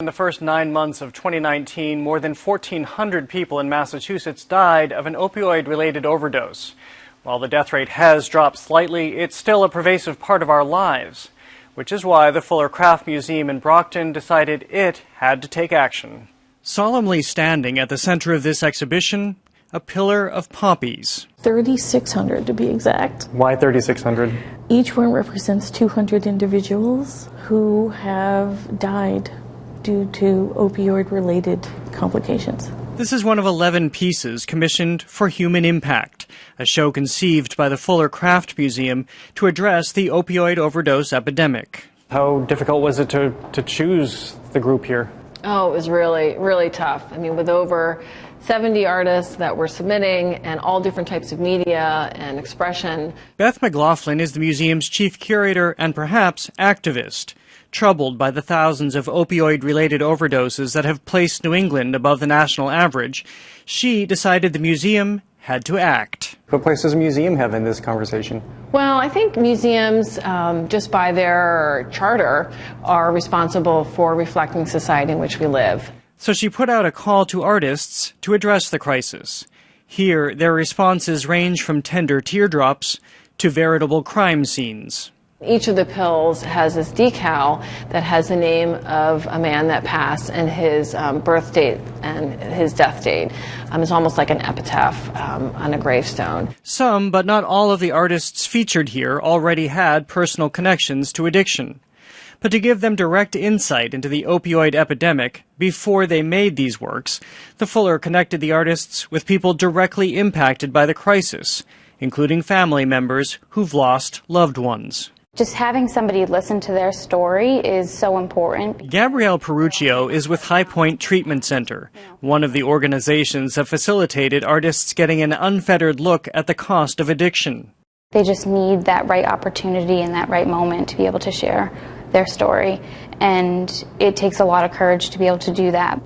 In the first 9 months of 2019, more than 1,400 people in Massachusetts died of an opioid-related overdose. While the death rate has dropped slightly, it's still a pervasive part of our lives, which is why the Fuller Craft Museum in Brockton decided it had to take action. Solemnly standing at the center of this exhibition, a pillar of poppies. 3,600 to be exact. Why 3,600? Each one represents 200 individuals who have died due to opioid-related complications. This is one of 11 pieces commissioned for Human Impact, a show conceived by the Fuller Craft Museum to address the opioid overdose epidemic. How difficult was it to choose the group here? Oh, it was really, really tough. I mean, with over 70 artists that were submitting and all different types of media and expression. Beth McLaughlin is the museum's chief curator and perhaps activist. Troubled by the thousands of opioid-related overdoses that have placed New England above the national average, she decided the museum had to act. What place does a museum have in this conversation? Well, I think museums, just by their charter, are responsible for reflecting the society in which we live. So she put out a call to artists to address the crisis. Here, their responses range from tender teardrops to veritable crime scenes. Each of the pills has this decal that has the name of a man that passed and his birth date and his death date. It's almost like an epitaph on a gravestone. Some, but not all of the artists featured here already had personal connections to addiction. But to give them direct insight into the opioid epidemic before they made these works, the Fuller connected the artists with people directly impacted by the crisis, including family members who've lost loved ones. Just having somebody listen to their story is so important. Gabrielle Peruccio is with High Point Treatment Center, one of the organizations that facilitated artists getting an unfettered look at the cost of addiction. They just need that right opportunity and that right moment to be able to share their story, and it takes a lot of courage to be able to do that.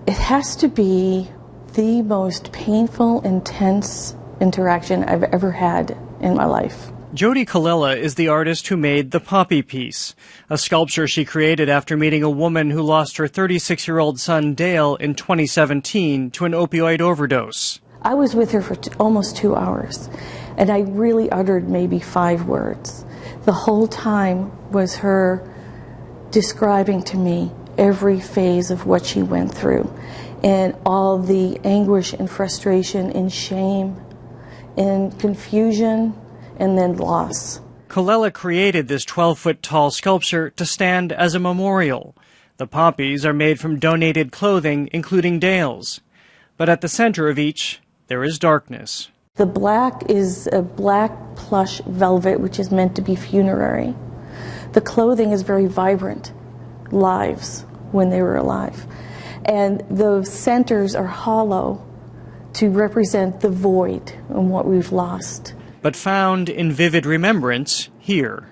It has to be the most painful, intense interaction I've ever had in my life. Jody Kalila is the artist who made the Poppy piece, a sculpture she created after meeting a woman who lost her 36-year-old son Dale in 2017 to an opioid overdose. I was with her for almost 2 hours, and I really uttered maybe 5 words. The whole time was her describing to me every phase of what she went through, and all the anguish and frustration and shame and confusion and then loss. Kalila created this 12-foot-tall sculpture to stand as a memorial. The poppies are made from donated clothing, including Dale's. But at the center of each, there is darkness. The black is a black plush velvet, which is meant to be funerary. The clothing is very vibrant, lives when they were alive. And the centers are hollow to represent the void and what we've lost. But found in vivid remembrance here.